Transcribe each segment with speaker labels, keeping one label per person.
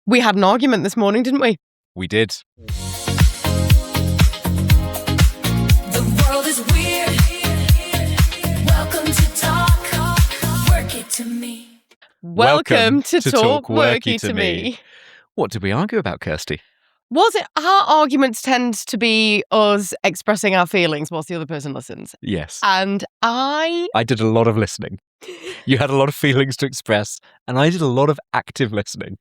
Speaker 1: We had an argument this morning, didn't we?
Speaker 2: We did.
Speaker 3: The world is weird. Welcome to talk. Work it to me.
Speaker 1: Welcome to Talk Worky to Me.
Speaker 2: What did we argue about, Kirsty?
Speaker 1: Was it our arguments tend to be us expressing our feelings whilst the other person listens?
Speaker 2: Yes.
Speaker 1: And I
Speaker 2: did a lot of listening. You had a lot of feelings to express, and I did a lot of active listening.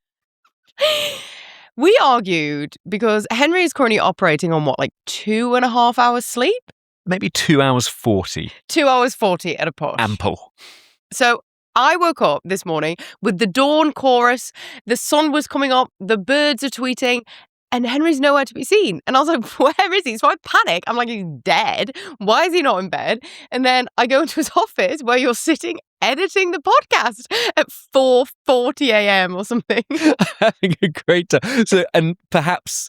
Speaker 1: We argued because Henry is currently operating on 2.5 hours sleep?
Speaker 2: Maybe 2 hours 40.
Speaker 1: 2 hours 40 at a push.
Speaker 2: Ample.
Speaker 1: So I woke up this morning with the dawn chorus, the sun was coming up, the birds are tweeting, and Henry's nowhere to be seen. And I was like, where is he? So I panic. I'm like, he's dead. Why is he not in bed? And then I go into his office where you're sitting editing the podcast at 4:40 a.m. or something.
Speaker 2: Having a great time. So, and perhaps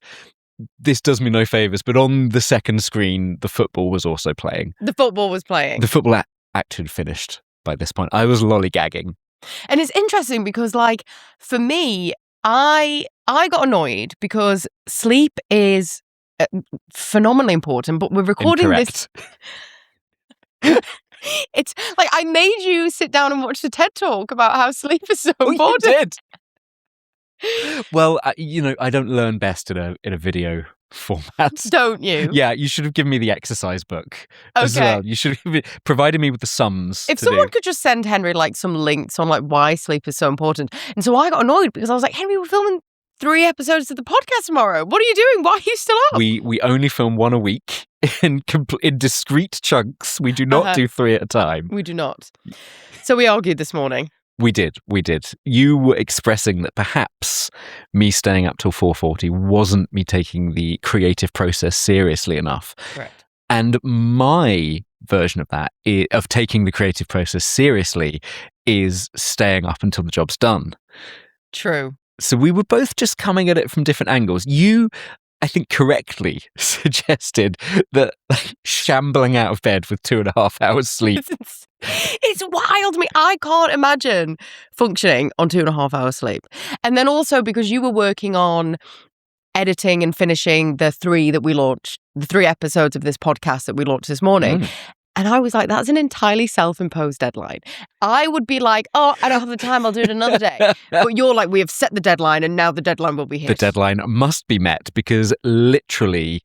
Speaker 2: this does me no favours, but on the second screen, the football was also playing.
Speaker 1: The football was playing.
Speaker 2: The football actually finished by this point. I was lollygagging.
Speaker 1: And it's interesting because, for me, I got annoyed because sleep is phenomenally important, but we're recording this. It's like I made you sit down and watch the TED Talk about how sleep is so important.
Speaker 2: You did. Well, I don't learn best in a video format.
Speaker 1: Don't you?
Speaker 2: Yeah, you should have given me the exercise book as well. You should have provided me with the sums.
Speaker 1: If someone could just send Henry some links on why sleep is so important. And so I got annoyed because I was like, Henry, we're filming 3 episodes of the podcast tomorrow. What are you doing? Why are you still up?
Speaker 2: We only film 1 a week in discrete chunks. We do not do 3 at a time.
Speaker 1: We do not. So we argued this morning.
Speaker 2: We did. You were expressing that perhaps me staying up till 4:40 wasn't me taking the creative process seriously enough.
Speaker 1: Correct.
Speaker 2: And my version of that, of taking the creative process seriously, is staying up until the job's done.
Speaker 1: True.
Speaker 2: So we were both just coming at it from different angles. You, I think, correctly suggested that shambling out of bed with 2.5 hours sleep.
Speaker 1: It's wild to me. I can't imagine functioning on 2.5 hours sleep. And then also because you were working on editing and finishing the 3 episodes of this podcast that we launched this morning. And I was like, that's an entirely self-imposed deadline. I would be like, I don't have the time, I'll do it another day. But you're like, we have set the deadline and now the deadline will be hit.
Speaker 2: The deadline must be met because literally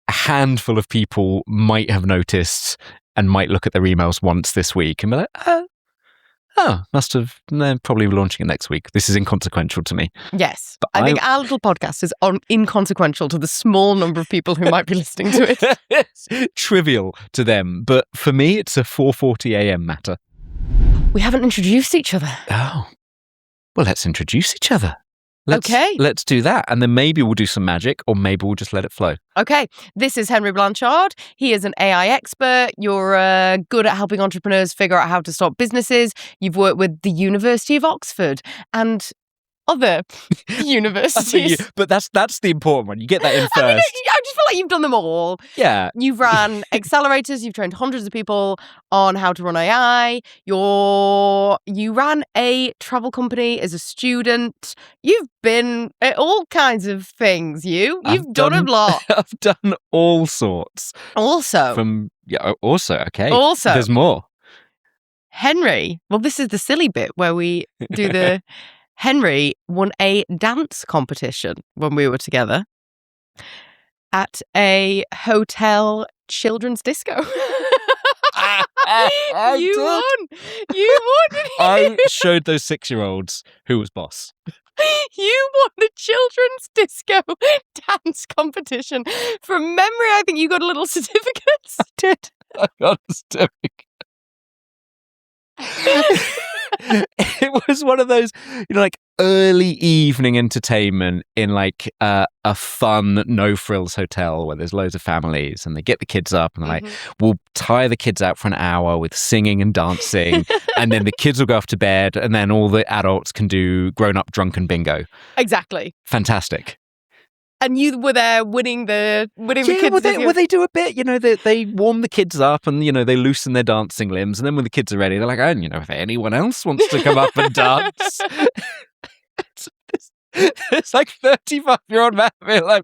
Speaker 2: a handful of people might have noticed and might look at their emails once this week and be like, they're probably launching it next week. This is inconsequential to me.
Speaker 1: Yes. But I think our little podcast is inconsequential to the small number of people who might be listening to it.
Speaker 2: It's trivial to them. But for me, it's a 4:40 a.m. matter.
Speaker 1: We haven't introduced each other.
Speaker 2: Oh. Well, let's introduce each other.
Speaker 1: Okay.
Speaker 2: Let's do that. And then maybe we'll do some magic or maybe we'll just let it flow.
Speaker 1: Okay. This is Henry Blanchard. He is an AI expert. You're good at helping entrepreneurs figure out how to start businesses. You've worked with the University of Oxford and other universities.
Speaker 2: But that's the important one. You get that in first.
Speaker 1: I just feel like you've done them all.
Speaker 2: Yeah.
Speaker 1: You've ran accelerators. You've trained hundreds of people on how to run AI. You ran a travel company as a student. You've been at all kinds of things. You've done a lot.
Speaker 2: I've done all sorts.
Speaker 1: Also.
Speaker 2: Okay.
Speaker 1: Also.
Speaker 2: There's more.
Speaker 1: Henry. Well, this is the silly bit where we do the... Henry won a dance competition when we were together at a hotel children's disco. You won.
Speaker 2: I showed those 6-year-olds who was boss.
Speaker 1: You won the children's disco dance competition. From memory, I think you got a little certificate.
Speaker 2: I did. I got a certificate. It was one of those, early evening entertainment in a fun, no frills hotel where there's loads of families and they get the kids up and they're like, we'll tire the kids out for an hour with singing and dancing and then the kids will go off to bed and then all the adults can do grown-up drunken bingo.
Speaker 1: Exactly.
Speaker 2: Fantastic.
Speaker 1: And you were there winning the kids.
Speaker 2: They do a bit, they warm the kids up and, they loosen their dancing limbs. And then when the kids are ready, they're like, if anyone else wants to come up and dance. It's like 35-year-old man being like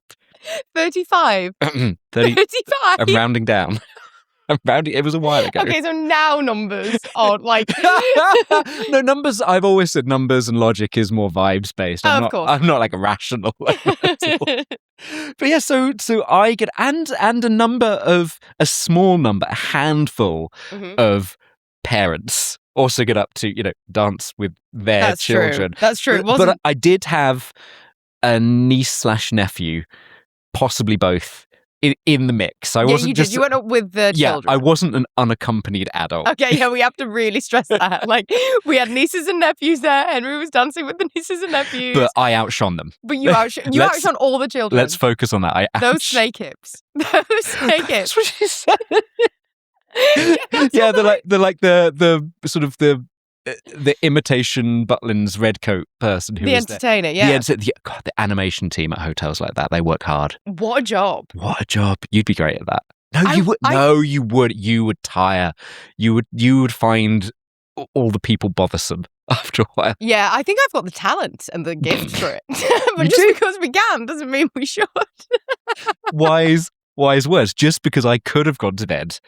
Speaker 1: 35.
Speaker 2: 30.
Speaker 1: 35.
Speaker 2: I'm rounding down. It was a while ago.
Speaker 1: Okay, so now numbers are like...
Speaker 2: No, numbers, I've always said numbers and logic is more vibes based.
Speaker 1: Of course.
Speaker 2: I'm not like a rational. At all. But yeah, so I get, and a small number, a handful of parents also get up to, dance with their children.
Speaker 1: That's true.
Speaker 2: But I did have a niece/nephew, possibly both, in the mix. I wasn't just...
Speaker 1: You went up with the children.
Speaker 2: Yeah, I wasn't an unaccompanied adult.
Speaker 1: Okay, yeah, we have to really stress that. Like, we had nieces and nephews there. Henry was dancing with the nieces and nephews.
Speaker 2: But I outshone them.
Speaker 1: But you outshone all the children.
Speaker 2: Let's focus on that.
Speaker 1: Those snake hips. Those snake hips.
Speaker 2: That's what she said. Yeah, they're like the sort of the imitation Butlins red coat person who
Speaker 1: the
Speaker 2: was
Speaker 1: entertainer,
Speaker 2: there.
Speaker 1: yeah.
Speaker 2: God, the animation team at hotels like that, they work hard.
Speaker 1: What a job.
Speaker 2: You'd be great at that. You would. You would tire. You would find all the people bothersome after a while.
Speaker 1: Yeah, I think I've got the talent and the gift for it. But just because we can doesn't mean we should.
Speaker 2: Wise words. Just because I could have gone to bed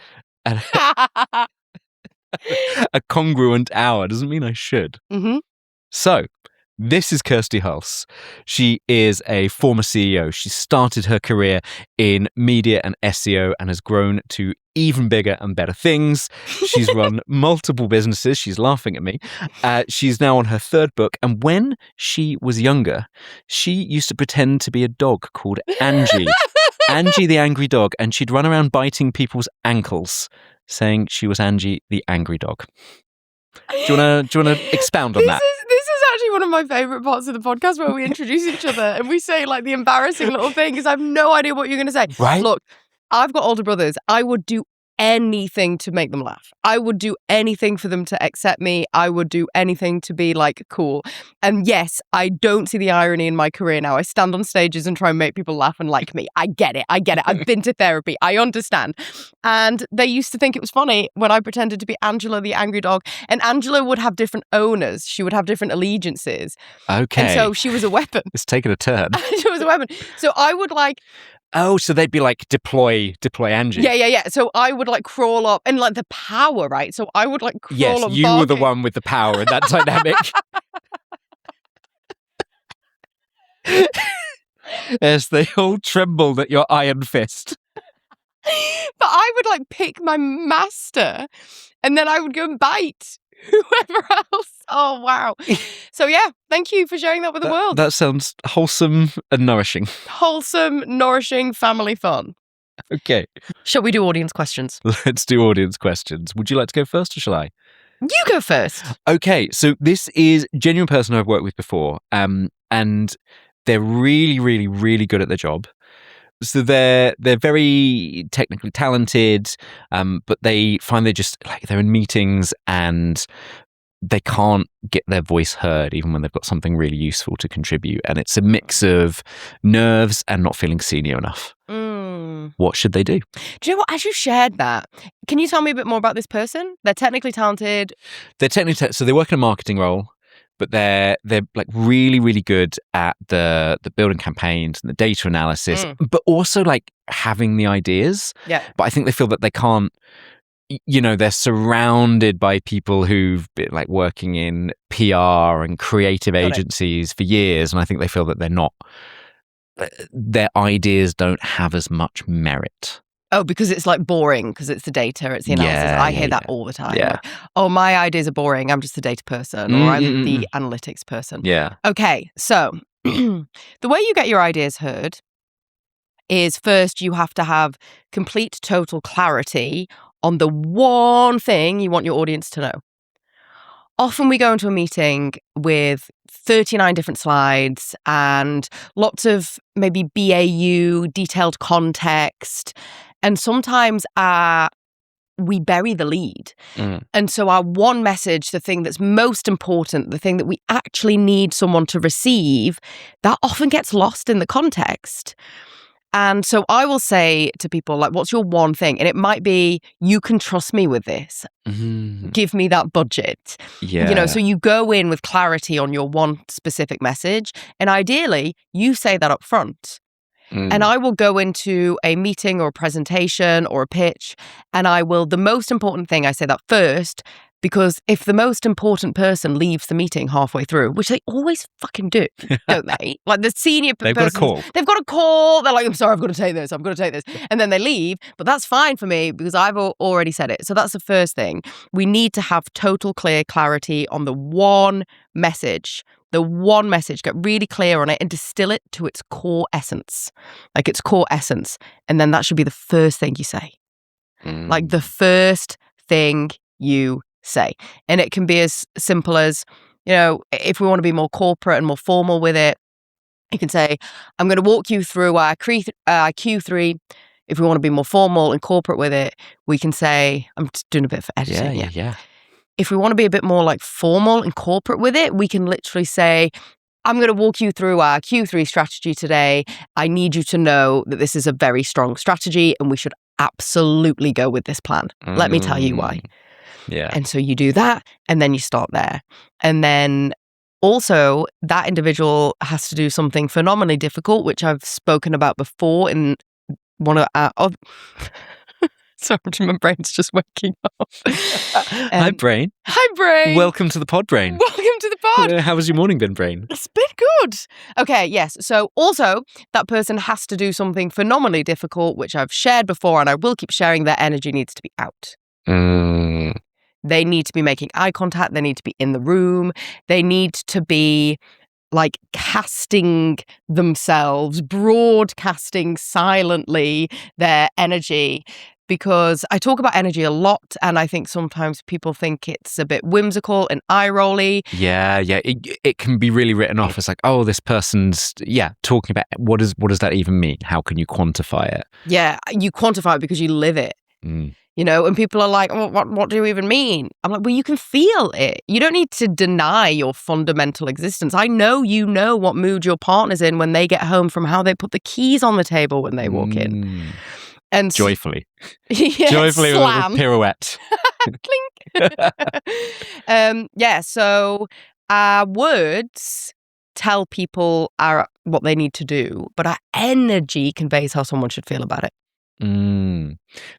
Speaker 2: at a congruent hour doesn't mean I should.
Speaker 1: Mm-hmm.
Speaker 2: So, this is Kirsty Hulse. She is a former CEO. She started her career in media and SEO and has grown to even bigger and better things. She's run multiple businesses. She's laughing at me. She's now on her third book. And when she was younger, she used to pretend to be a dog called Angie. Angie the angry dog. And she'd run around biting people's ankles, saying she was Angie the angry dog. Do you want to expound on that?
Speaker 1: This is actually one of my favourite parts of the podcast where we introduce each other and we say like the embarrassing little thing because I have no idea what you're going to say.
Speaker 2: Right?
Speaker 1: Look, I've got older brothers. I would do anything to make them laugh. I would do anything for them to accept me. I would do anything to be like cool. And yes, I don't see the irony in my career now. I stand on stages and try and make people laugh and like me. I get it. I've been to therapy. I understand. And they used to think it was funny when I pretended to be Angela the angry dog. And Angela would have different owners. She would have different allegiances.
Speaker 2: Okay.
Speaker 1: And so she was a weapon.
Speaker 2: It's taken a turn.
Speaker 1: She was a weapon. So I would like...
Speaker 2: Oh, so they'd be like, deploy Angie.
Speaker 1: Yeah. So I would like crawl up and like the power, right? So I would like crawl up.
Speaker 2: Yes, you were the one with the power in that dynamic. As they all trembled at your iron fist.
Speaker 1: But I would like pick my master and then I would go and bite whoever else. Oh, wow. So yeah, thank you for sharing that with the world.
Speaker 2: That sounds wholesome and nourishing.
Speaker 1: Wholesome, nourishing, family fun.
Speaker 2: Okay.
Speaker 1: Shall we do audience questions?
Speaker 2: Let's do audience questions. Would you like to go first or shall I?
Speaker 1: You go first.
Speaker 2: Okay, so this is a genuine person I've worked with before, and they're really, really, really good at their job. So they're very technically talented, but they find they're in meetings and they can't get their voice heard even when they've got something really useful to contribute. And it's a mix of nerves and not feeling senior enough. What should they do?
Speaker 1: Do you know what? As you shared that, can you tell me a bit more about this person? They're technically talented.
Speaker 2: So they work in a marketing role, but they're like really, really good at the building campaigns and the data analysis, but also like having the ideas.
Speaker 1: Yeah.
Speaker 2: But I think they feel that they can't, they're surrounded by people who've been like working in PR and creative agencies for years. And I think they feel that their ideas don't have as much merit.
Speaker 1: Oh, because it's like boring, because it's the data, it's the analysis. I hear that all the time.
Speaker 2: Yeah.
Speaker 1: Like, oh, my ideas are boring. I'm just the data person or I'm the analytics person.
Speaker 2: Yeah.
Speaker 1: Okay, so the way you get your ideas heard is first you have to have complete, total clarity on the one thing you want your audience to know. Often we go into a meeting with 39 different slides and lots of maybe BAU, detailed context. And sometimes we bury the lead. And so our one message, the thing that's most important, the thing that we actually need someone to receive, that often gets lost in the context. And so I will say to people, like, what's your one thing? And it might be, you can trust me with this. Give me that budget.
Speaker 2: Yeah.
Speaker 1: So you go in with clarity on your one specific message. And ideally, you say that up front. And I will go into a meeting or a presentation or a pitch, and the most important thing, I say that first, because if the most important person leaves the meeting halfway through, which they always fucking do, don't they? Like the senior person. They've got a call. They're like, I'm sorry, I've got to take this. And then they leave. But that's fine for me because I've already said it. So that's the first thing. We need to have total clarity on the one message. Get really clear on it and distill it to its core essence. Like its core essence. And then that should be the first thing you say. Like the first thing you say. And it can be as simple as, if we want to be more corporate and more formal with it, you can say, I'm going to walk you through our Q3. If we want to be more formal and corporate with it, we can say, I'm just doing a bit for editing.
Speaker 2: Yeah.
Speaker 1: If we want to be a bit more like formal and corporate with it, we can literally say, I'm going to walk you through our Q3 strategy today. I need you to know that this is a very strong strategy and we should absolutely go with this plan. Let me tell you why.
Speaker 2: Yeah.
Speaker 1: And so you do that and then you start there. And then also that individual has to do something phenomenally difficult, which I've spoken about before in one of our other... Sorry, my brain's just waking up.
Speaker 2: Hi, brain.
Speaker 1: Hi, brain.
Speaker 2: Welcome to the pod, brain.
Speaker 1: Welcome to the pod.
Speaker 2: How has your morning been, brain?
Speaker 1: It's been good. Okay, yes. So also, that person has to do something phenomenally difficult, which I've shared before, and I will keep sharing. Their energy needs to be out. They need to be making eye contact. They need to be in the room. They need to be like casting themselves, broadcasting silently their energy. Because I talk about energy a lot, and I think sometimes people think it's a bit whimsical and eye-rolly.
Speaker 2: Yeah. It can be really written off as like, oh, this person's talking about what does that even mean? How can you quantify it?
Speaker 1: Yeah, you quantify it because you live it. And people are like, oh, what do you even mean? I'm like, well, you can feel it. You don't need to deny your fundamental existence. I know you know what mood your partner's in when they get home from how they put the keys on the table when they walk in. And
Speaker 2: joyfully.
Speaker 1: Joyfully
Speaker 2: with a pirouette.
Speaker 1: Clink. So our words tell people what they need to do, but our energy conveys how someone should feel about it.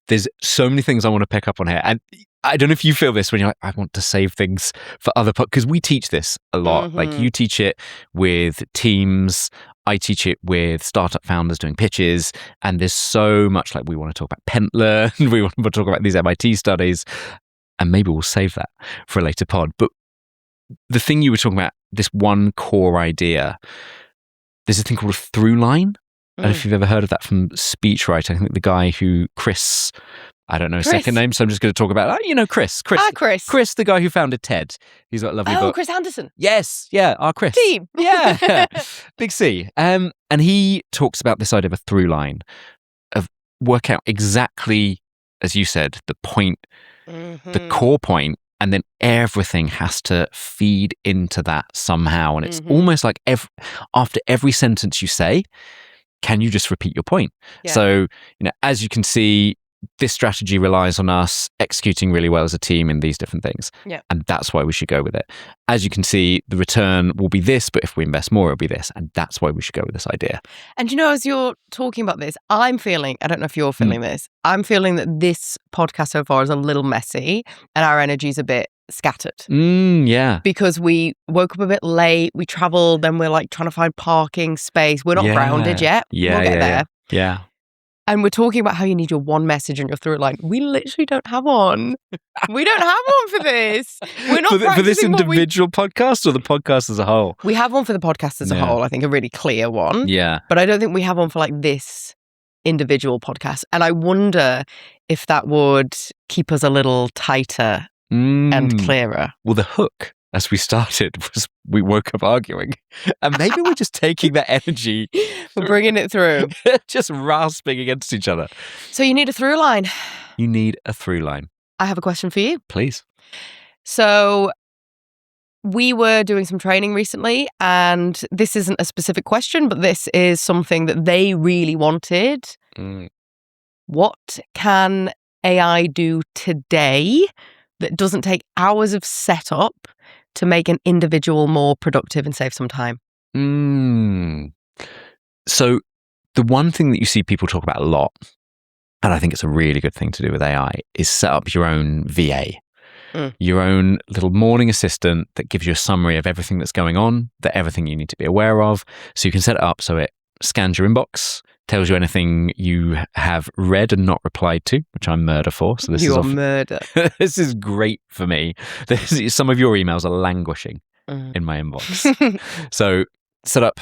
Speaker 2: There's so many things I want to pick up on here. And I don't know if you feel this when you're like, I want to save things for other because we teach this a lot. Like you teach it with teams. I teach it with startup founders doing pitches, and there's so much like we want to talk about Pentler, and we want to talk about these MIT studies, and maybe we'll save that for a later pod. But the thing you were talking about, this one core idea, there's a thing called a through line. I don't know if you've ever heard of that from speechwriting. I think the guy who Chris, I don't know his second name, so I'm just going to talk about Chris. Chris, the guy who founded TED. He's got a lovely book.
Speaker 1: Chris Anderson.
Speaker 2: Yes, yeah, our Chris.
Speaker 1: Team.
Speaker 2: Yeah, big C. And he talks about this idea of a through line, of work out exactly, as you said, the point, the core point, and then everything has to feed into that somehow. And it's almost like after every sentence you say, can you just repeat your point? Yeah. So, as you can see, this strategy relies on us executing really well as a team in these different things. Yeah. And that's why we should go with it. As you can see, the return will be this, but if we invest more, it'll be this. And that's why we should go with this idea.
Speaker 1: And as you're talking about this, I'm feeling, I don't know if you're feeling this, I'm feeling that this podcast so far is a little messy and our energy's a bit scattered.
Speaker 2: Yeah.
Speaker 1: Because we woke up a bit late, we traveled, then we're like trying to find parking space. We're not grounded yet.
Speaker 2: Yeah,
Speaker 1: we'll get there.
Speaker 2: Yeah.
Speaker 1: And we're talking about how you need your one message and your through line. We literally don't have one. We don't have one for this. We're not
Speaker 2: for this individual podcast or the podcast as a whole?
Speaker 1: We have one for the podcast as a whole, I think a really clear one.
Speaker 2: Yeah.
Speaker 1: But I don't think we have one for like this individual podcast. And I wonder if that would keep us a little tighter and clearer.
Speaker 2: Well, the hook, as we started, was we woke up arguing. And maybe we're just taking that energy.
Speaker 1: We're bringing it through.
Speaker 2: Just rasping against each other.
Speaker 1: So you need a through line.
Speaker 2: You need a through line.
Speaker 1: I have a question for you.
Speaker 2: Please.
Speaker 1: So we were doing some training recently, and this isn't a specific question, but this is something that they really wanted. What can AI do today that doesn't take hours of setup to make an individual more productive and save some time?
Speaker 2: So the one thing that you see people talk about a lot, and I think it's a really good thing to do with AI, is set up your own VA. Your own little morning assistant that gives you a summary of everything that's going on, everything you need to be aware of. So you can set it up so it scans your inbox, tells you anything you have read and not replied to, which I'm murder for. So this is
Speaker 1: murder.
Speaker 2: This is great for me. Some of your emails are languishing in my inbox. So set up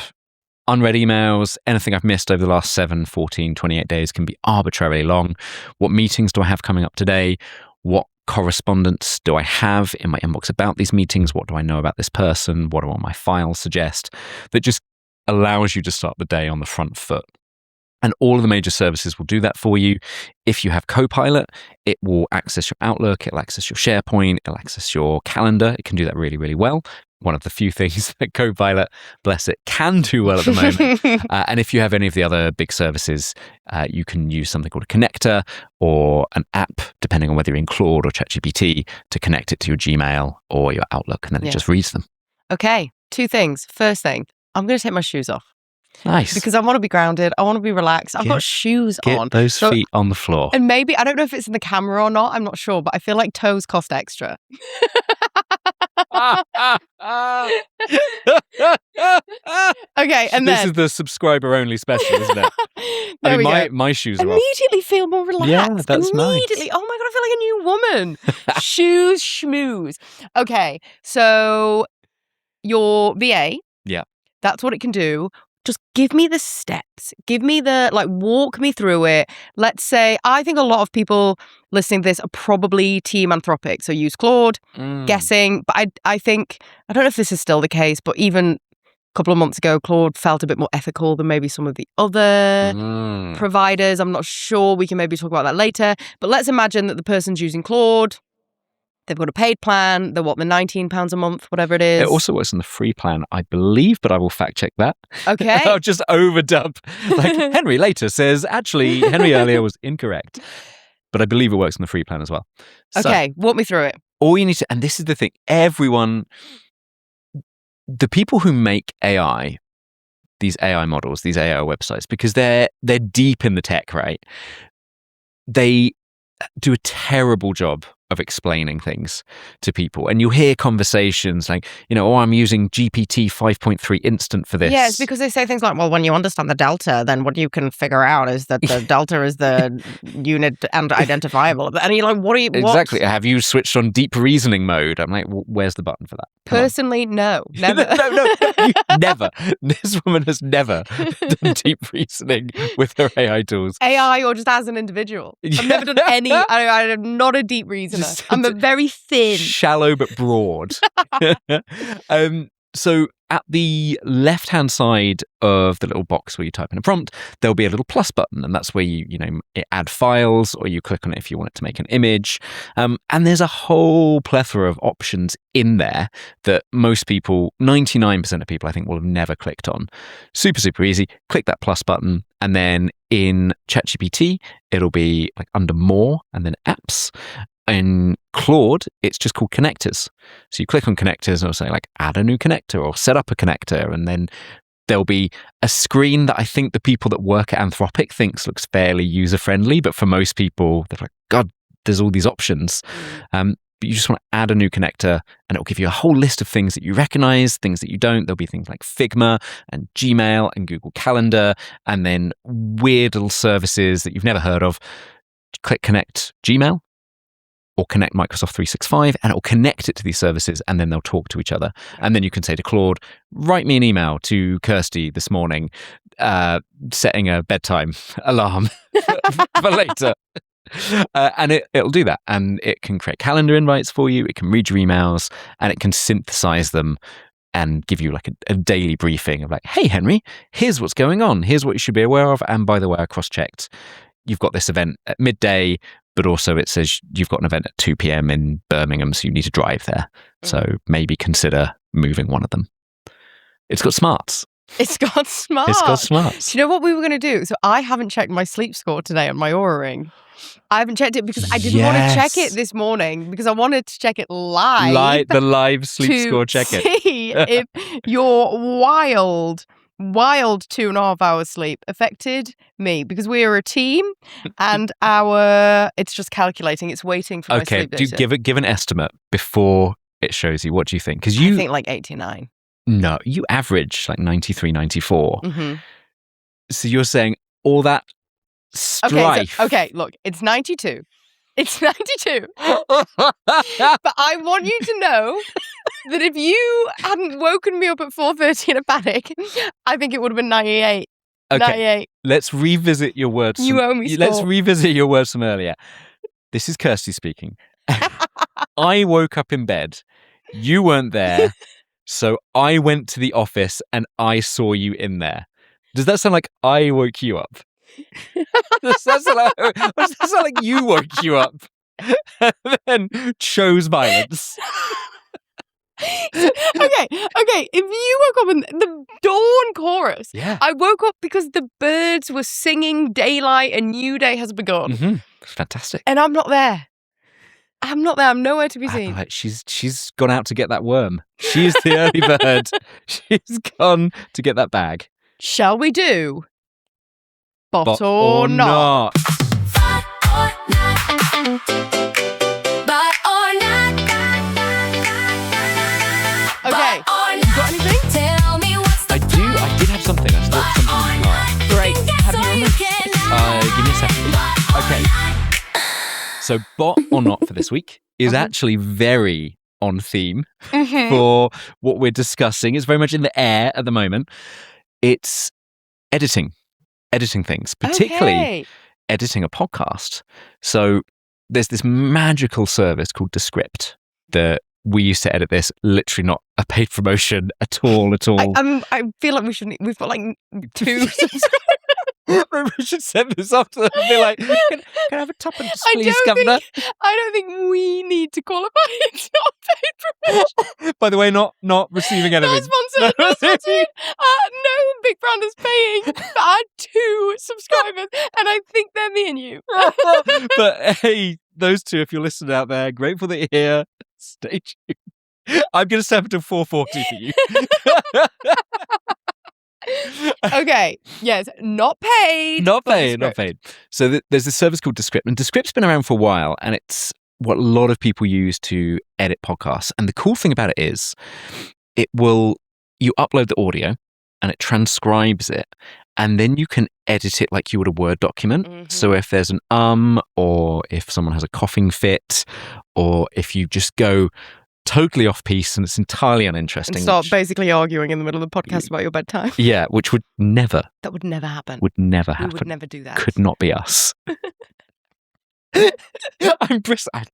Speaker 2: unread emails. Anything I've missed over the last 7, 14, 28 days can be arbitrarily long. What meetings do I have coming up today? What correspondence do I have in my inbox about these meetings? What do I know about this person? What do all my files suggest? That just allows you to start the day on the front foot. And all of the major services will do that for you. If you have Copilot, it will access your Outlook, it'll access your SharePoint, it'll access your calendar. It can do that really, really well. One of the few things that Copilot, bless it, can do well at the moment. And if you have any of the other big services, you can use something called a connector or an app, depending on whether you're in Claude or ChatGPT, to connect it to your Gmail or your Outlook, and then it just reads them.
Speaker 1: Okay, 2 things. First thing, I'm going to take my shoes off.
Speaker 2: Nice.
Speaker 1: Because I want to be grounded. I want to be relaxed. I've got shoes on.
Speaker 2: Get those feet on the floor.
Speaker 1: And maybe, I don't know if it's in the camera or not. I'm not sure, but I feel like toes cost extra. Okay, and
Speaker 2: this is the subscriber only special, isn't it? I mean, my shoes are
Speaker 1: immediately feel more relaxed.
Speaker 2: Yeah, that's
Speaker 1: immediately.
Speaker 2: nice.
Speaker 1: Oh my God, I feel like a new woman. Shoes, schmooze. Okay, so your VA.
Speaker 2: Yeah.
Speaker 1: That's what it can do. Just give me the steps. Give me walk me through it. Let's say, I think a lot of people listening to this are probably team Anthropic. So use Claude, guessing. But I think, I don't know if this is still the case, but even a couple of months ago, Claude felt a bit more ethical than maybe some of the other providers. I'm not sure. We can maybe talk about that later. But let's imagine that the person's using Claude. They've got a paid plan. They're the £19 a month, whatever it is.
Speaker 2: It also works on the free plan, I believe, but I will fact check that.
Speaker 1: Okay.
Speaker 2: I'll just overdub. Like Henry later says, actually, Henry earlier was incorrect. But I believe it works on the free plan as well.
Speaker 1: Okay, walk me through it.
Speaker 2: All you need to, and this is the thing, the people who make AI, these AI models, these AI websites, because they're deep in the tech, right? They do a terrible job of explaining things to people. And you hear conversations like, I'm using GPT 5.3 instant for this.
Speaker 1: Yeah, it's because they say things like, well, when you understand the delta, then what you can figure out is that the delta is the unit and identifiable. And you're like, what?
Speaker 2: Exactly. Have you switched on deep reasoning mode? I'm like, where's the button for that?
Speaker 1: Personally, no. Never.
Speaker 2: No, never. This woman has never done deep reasoning with her AI tools.
Speaker 1: AI or just as an individual. I've never done any. I'm not a deep reasoner. I'm a very thin.
Speaker 2: Shallow but broad. So at the left-hand side of the little box where you type in a prompt, there'll be a little plus button, and that's where you add files, or you click on it if you want it to make an image. And there's a whole plethora of options in there that most people, 99% of people, I think, will have never clicked on. Super, super easy. Click that plus button, and then in ChatGPT, it'll be like under More and then Apps. In Claude, it's just called connectors. So you click on connectors and it'll say like add a new connector or set up a connector. And then there'll be a screen that I think the people that work at Anthropic thinks looks fairly user-friendly. But for most people, they're like, God, there's all these options. But you just want to add a new connector and it'll give you a whole list of things that you recognize, things that you don't. There'll be things like Figma and Gmail and Google Calendar, and then weird little services that you've never heard of. Click connect Gmail or connect Microsoft 365, and it will connect it to these services, and then they'll talk to each other. And then you can say to Claude, write me an email to Kirsty this morning, setting a bedtime alarm for later. And it'll do that. And it can create calendar invites for you. It can read your emails, and it can synthesize them and give you like a daily briefing of like, hey, Henry, here's what's going on. Here's what you should be aware of. And by the way, I cross-checked. You've got this event at midday. but also it says you've got an event at 2 p.m. in Birmingham, so you need to drive there. So maybe consider moving one of them. It's got smarts.
Speaker 1: It's got smarts.
Speaker 2: It's got smarts.
Speaker 1: Do you know what we were going to do? So I haven't checked my sleep score today on my Oura Ring. I haven't checked it because I didn't want to check it this morning because I wanted to check it live.
Speaker 2: The live sleep score check it.
Speaker 1: See if your wild 2.5 hours sleep affected me because we are a team and it's just calculating. It's waiting for my sleep data.
Speaker 2: Okay, give an estimate before it shows you. What do you think? Because
Speaker 1: I think like 89.
Speaker 2: No, you average like 93, 94.
Speaker 1: Mm-hmm.
Speaker 2: So you're saying all that strife.
Speaker 1: Okay, look, it's 92. It's 92. But I want you to know that if you hadn't woken me up at 4:30 in a panic, I think it would have been 98.
Speaker 2: Okay,
Speaker 1: 98.
Speaker 2: let's revisit your words.
Speaker 1: You owe me
Speaker 2: Let's
Speaker 1: score.
Speaker 2: revisit your words from earlier. This is Kirsty speaking. I woke up in bed. You weren't there. So I went to the office and I saw you in there. Does that sound like I woke you up? Does that sound like you woke you up and then chose violence?
Speaker 1: Okay. If you woke up in the dawn chorus,
Speaker 2: Yeah.
Speaker 1: I woke up because the birds were singing daylight and new day has begun.
Speaker 2: Mm-hmm. Fantastic.
Speaker 1: And I'm not there. I'm not there. I'm nowhere to be seen.
Speaker 2: Right, she's gone out to get that worm. She's the early bird. She's gone to get that bag.
Speaker 1: Shall we do bot
Speaker 2: Bot
Speaker 1: or not?
Speaker 3: Bot or not. Bot or not.
Speaker 1: Okay.
Speaker 3: Bot or
Speaker 1: You got anything?
Speaker 3: Tell me what's the
Speaker 2: I did have something. I thought something in the car.
Speaker 1: Great. Have you remembered?
Speaker 2: Give me a second. Okay. So, bot or not for this week is actually very on theme for what we're discussing. It's very much in the air at the moment. It's editing things, particularly editing a podcast. So, there's this magical service called Descript that we used to edit this. Literally not a paid promotion at all.
Speaker 1: I feel like we've got like 2 subscribers.
Speaker 2: Maybe we should send this off to them and be like, can I have a tuppence, please, Governor?
Speaker 1: I don't think we need to qualify it not paid promotion.
Speaker 2: By the way, not receiving anything.
Speaker 1: Not sponsored. Not sponsored. No big brand is paying. But I had 2 subscribers, and I think they're me and you.
Speaker 2: But hey, those 2, if you're listening out there, grateful that you're here. Stay tuned. I'm going to step into 440 for you.
Speaker 1: Okay. Yes. Not paid.
Speaker 2: Not
Speaker 1: but
Speaker 2: paid. Not paid. So there's this service called Descript, and Descript's been around for a while, and it's what a lot of people use to edit podcasts. And the cool thing about it is, you upload the audio, and it transcribes it, and then you can edit it like you would a Word document.
Speaker 1: Mm-hmm.
Speaker 2: So if there's or if someone has a coughing fit, or if you just go totally off piece and it's entirely uninteresting.
Speaker 1: And start basically arguing in the middle of the podcast about your bedtime.
Speaker 2: Yeah, which would never.
Speaker 1: That would never happen.
Speaker 2: Would never happen.
Speaker 1: We would never do that.
Speaker 2: Could not be us. I'm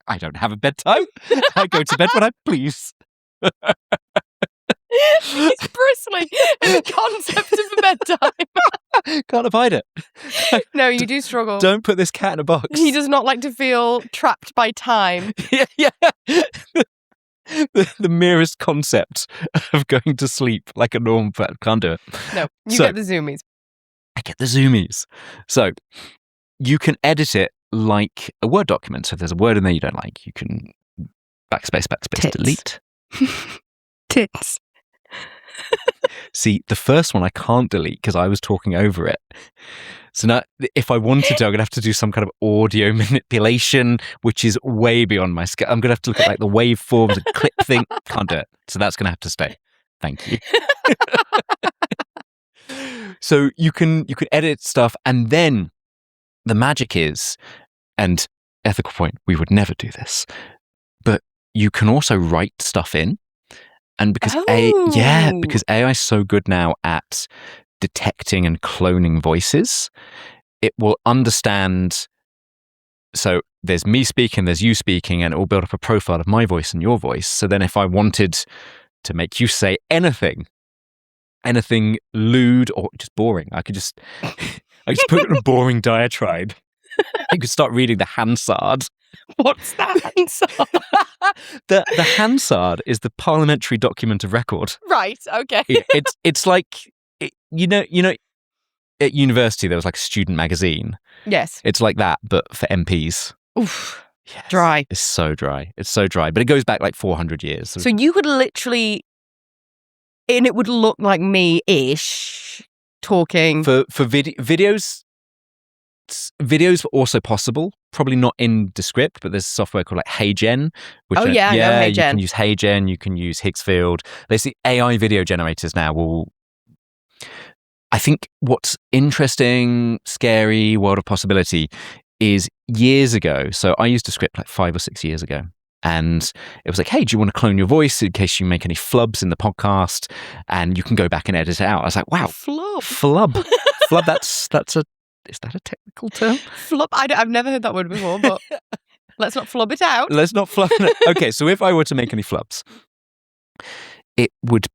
Speaker 2: I don't have a bedtime. I go to bed when I please.
Speaker 1: He's bristling at the concept of a bedtime.
Speaker 2: Can't abide it.
Speaker 1: No, you do struggle.
Speaker 2: Don't put this cat in a box.
Speaker 1: He does not like to feel trapped by time.
Speaker 2: Yeah. The merest concept of going to sleep like a normal person. Can't do it.
Speaker 1: No, you get the zoomies.
Speaker 2: I get the zoomies. So you can edit it like a Word document. So if there's a word in there you don't like, you can backspace,
Speaker 1: Tits.
Speaker 2: delete.
Speaker 1: Tits.
Speaker 2: See, the first one I can't delete because I was talking over it. So now, if I wanted to, I'm going to have to do some kind of audio manipulation, which is way beyond my skill. I'm going to have to look at like the waveforms and clip thing. Can't do it. So that's going to have to stay. Thank you. So you can edit stuff, and then the magic is, and ethical point, we would never do this, but you can also write stuff in. And because because AI is so good now at detecting and cloning voices, it will understand. So there's me speaking, there's you speaking, and it will build up a profile of my voice and your voice. So then if I wanted to make you say anything lewd or just boring, I could just put in a boring diatribe You could start reading the HANSARD.
Speaker 1: What's that?
Speaker 2: The HANSARD is the parliamentary document of record.
Speaker 1: Right. Okay.
Speaker 2: It's like you know at university there was like a student magazine.
Speaker 1: Yes.
Speaker 2: It's like that, but for MPs.
Speaker 1: Oof.
Speaker 2: Yes.
Speaker 1: Dry.
Speaker 2: It's so dry. It's so dry, but it goes back like 400 years.
Speaker 1: So you could literally, and it would look like me-ish talking.
Speaker 2: For videos. Videos were also possible, probably not in Descript, but there's software called like HeyGen. Which
Speaker 1: I know HeyGen.
Speaker 2: you can use HeyGen, you can use Higgsfield. There's the AI video generators now. I think what's interesting, scary, world of possibility is years ago. So I used Descript like 5 or 6 years ago. And it was like, hey, do you want to clone your voice in case you make any flubs in the podcast? And you can go back and edit it out. I was like, wow. Flub. Flub, is that a technical term?
Speaker 1: Flub. I've never heard that word before, but let's not flub it out.
Speaker 2: Let's not flub it. Okay, so if I were to make any flubs, it would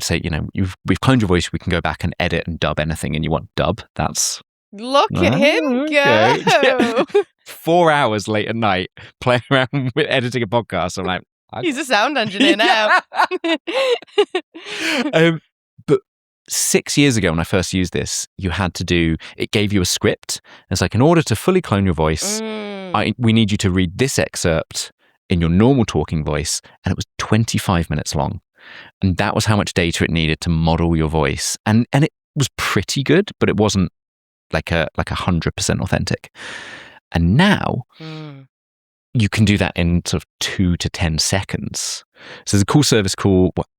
Speaker 2: say, we've cloned your voice, we can go back and edit and dub anything and you want dub. That's...
Speaker 1: Look at him go.
Speaker 2: 4 hours late at night, playing around with editing a podcast. I'm like...
Speaker 1: He's a sound engineer now.
Speaker 2: But 6 years ago when I first used this, it gave you a script. It's like, in order to fully clone your voice, we need you to read this excerpt in your normal talking voice. And it was 25 minutes long. And that was how much data it needed to model your voice. And it was pretty good, but it wasn't like 100% authentic. And now you can do that in sort of 2 to 10 seconds. So there's a cool service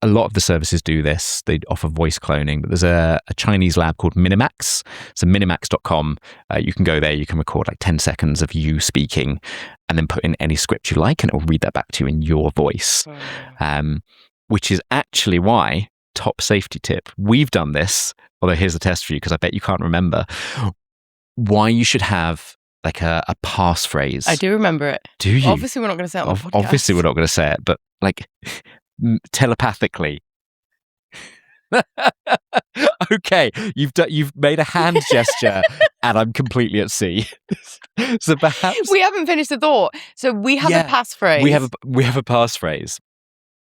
Speaker 2: a lot of the services do this. They offer voice cloning, but there's a Chinese lab called Minimax. So minimax.com, you can go there, you can record like 10 seconds of you speaking and then put in any script you like and it will read that back to you in your voice. Which is actually why, top safety tip, we've done this, although here's a test for you because I bet you can't remember, why you should have like a passphrase.
Speaker 1: I do remember it.
Speaker 2: Do you?
Speaker 1: Obviously, we're not going to say it on the podcast.
Speaker 2: Obviously, we're not going to say it, but like telepathically. Okay, you've made a hand gesture, and I'm completely at sea. So perhaps
Speaker 1: we haven't finished the thought. So we have a passphrase.
Speaker 2: We have a passphrase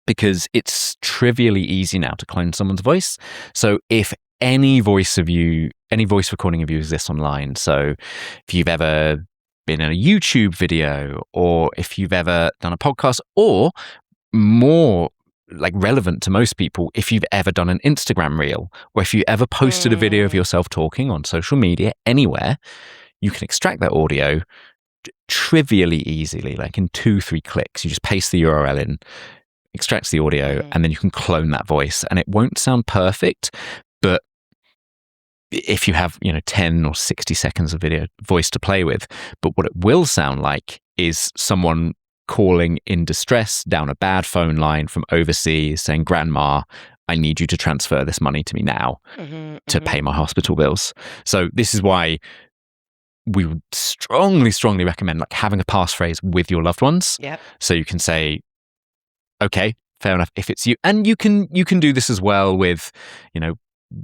Speaker 2: because it's trivially easy now to clone someone's voice. So if any voice recording of you exists online. So if you've ever been in a YouTube video or if you've ever done a podcast or more like relevant to most people, if you've ever done an Instagram reel or if you ever posted a video of yourself talking on social media anywhere, you can extract that audio trivially easily, like in 2-3 clicks. You just paste the URL in, extracts the audio, and then you can clone that voice. And it won't sound perfect, but if you have 10 or 60 seconds of video voice to play with, but what it will sound like is someone calling in distress down a bad phone line from overseas saying, "Grandma, I need you to transfer this money to me now to pay my hospital bills." So this is why we would strongly recommend like having a passphrase with your loved ones.
Speaker 1: Yep.
Speaker 2: So you can say, okay, fair enough, if it's you. And you can do this as well with,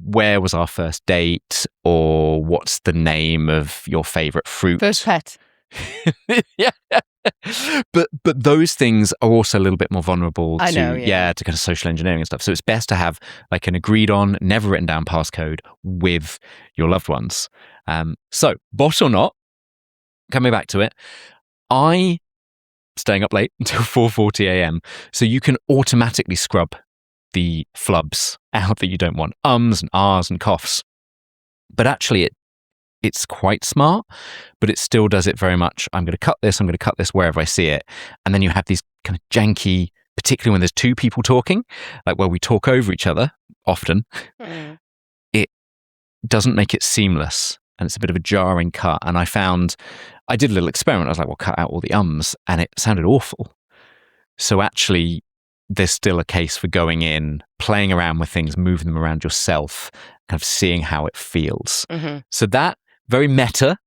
Speaker 2: where was our first date, or what's the name of your favorite fruit?
Speaker 1: First pet.
Speaker 2: Yeah. But those things are also a little bit more vulnerable to kind of social engineering and stuff. So it's best to have like an agreed on, never written down passcode with your loved ones. So bot or not, coming back to it, I staying up late until 4:40 a.m. So you can automatically scrub the flubs out that you don't want, ums and ahs and coughs. But actually it's quite smart, but it still does it very much. I'm going to cut this wherever I see it. And then you have these kind of janky, particularly when there's two people talking, like where we talk over each other often, it doesn't make it seamless. And it's a bit of a jarring cut. And I did a little experiment. I was like, well, cut out all the ums. And it sounded awful. So actually, there's still a case for going in, playing around with things, moving them around yourself, kind of seeing how it feels. So that, very meta,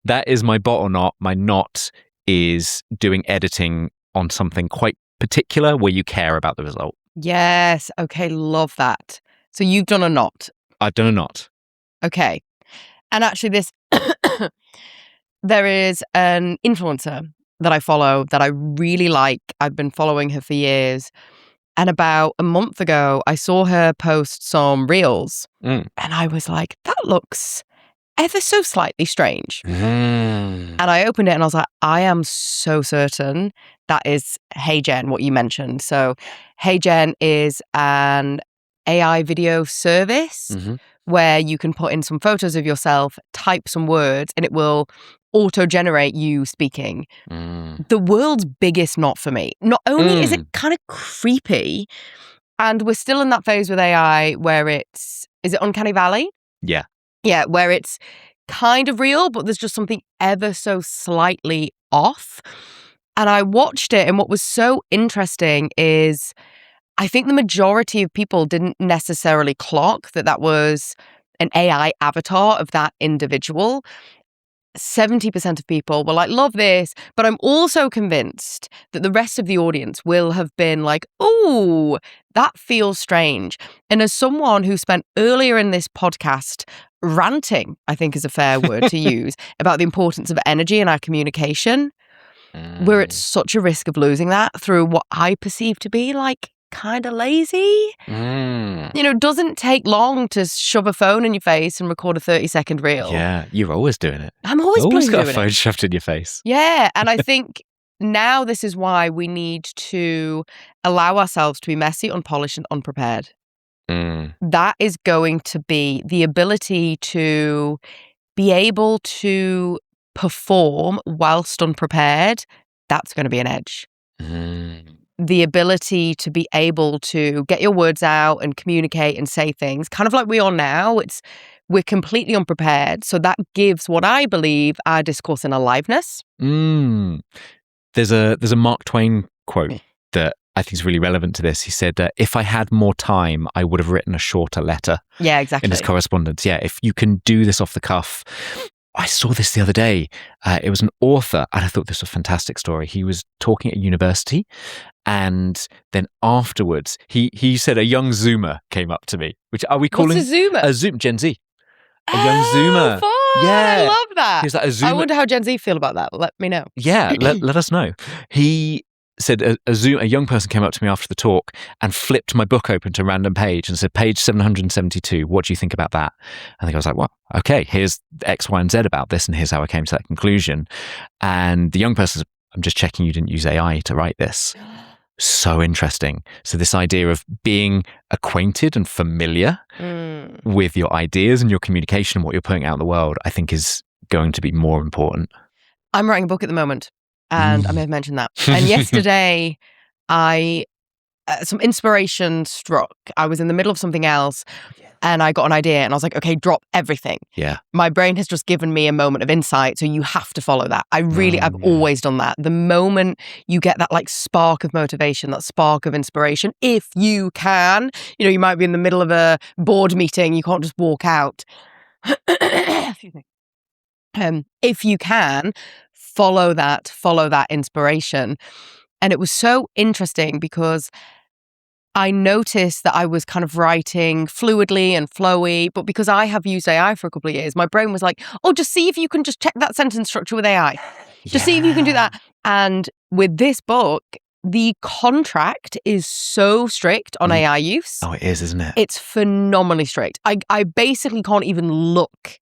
Speaker 2: that is my bot or not. My not is doing editing on something quite particular where you care about the result.
Speaker 1: Yes. Okay. Love that. So you've done a not.
Speaker 2: I've done a not.
Speaker 1: Okay. And actually this there is an influencer that I follow that I really like. I've been following her for years. And about a month ago, I saw her post some reels.
Speaker 2: Mm.
Speaker 1: And I was like, that looks ever so slightly strange. And I opened it and I was like, I am so certain that is Hey Gen, what you mentioned. So Hey Gen is an AI video service where you can put in some photos of yourself, type some words, and it will auto-generate you speaking. The world's biggest not for me. Not only is it kind of creepy, and we're still in that phase with AI where is it Uncanny Valley?
Speaker 2: Yeah.
Speaker 1: Yeah, where it's kind of real, but there's just something ever so slightly off. And I watched it, and what was so interesting is I think the majority of people didn't necessarily clock that was an AI avatar of that individual. 70% of people were like, love this, but I'm also convinced that the rest of the audience will have been like, oh, that feels strange. And as someone who spent earlier in this podcast ranting, I think is a fair word to use, about the importance of energy in our communication, we're at such a risk of losing that through what I perceive to be like kind of lazy. You know, it doesn't take long to shove a phone in your face and record a 30-second reel.
Speaker 2: Yeah, you're always doing it.
Speaker 1: I'm always
Speaker 2: Always got
Speaker 1: doing
Speaker 2: a phone
Speaker 1: it.
Speaker 2: shoved in your face.
Speaker 1: Yeah, and I think now this is why we need to allow ourselves to be messy, unpolished, and unprepared. That is going to be the ability to be able to perform whilst unprepared. That's going to be an edge. The ability to be able to get your words out and communicate and say things, kind of like we are now. We're completely unprepared. So that gives what I believe our discourse an aliveness.
Speaker 2: There's a Mark Twain quote that I think is really relevant to this. He said, if I had more time, I would have written a shorter letter.
Speaker 1: Yeah, exactly.
Speaker 2: In his correspondence. Yeah, if you can do this off the cuff. I saw this the other day. It was an author, and I thought this was a fantastic story. He was talking at university, and then afterwards, he said a young Zoomer came up to me. Which are we calling
Speaker 1: What's a Zoomer?
Speaker 2: A Zoom, Gen Z. A young Zoomer.
Speaker 1: Fun.
Speaker 2: Yeah.
Speaker 1: I love that.
Speaker 2: He was like a Zoomer.
Speaker 1: I wonder how Gen Z feel about that. Let me know.
Speaker 2: Yeah, let us know. He said a young person came up to me after the talk and flipped my book open to a random page and said, page 772, what do you think about that? I think I was like, well, okay, here's X, Y, and Z about this, and here's how I came to that conclusion. And the young person said, I'm just checking you didn't use AI to write this. So interesting. So this idea of being acquainted and familiar with your ideas and your communication and what you're putting out in the world, I think is going to be more important.
Speaker 1: I'm writing a book at the moment. And I may have mentioned that. And yesterday, some inspiration struck. I was in the middle of something else and I got an idea and I was like, okay, drop everything.
Speaker 2: Yeah.
Speaker 1: My brain has just given me a moment of insight. So you have to follow that. I've always done that. The moment you get that like spark of motivation, that spark of inspiration, if you can, you might be in the middle of a board meeting. You can't just walk out. Excuse me. If you can, follow that inspiration. And it was so interesting because I noticed that I was kind of writing fluidly and flowy, but because I have used AI for a couple of years, my brain was like, oh, just see if you can just check that sentence structure with AI. Just see if you can do that. And with this book, the contract is so strict on AI use.
Speaker 2: Oh, it is, isn't it?
Speaker 1: It's phenomenally strict. I basically can't even look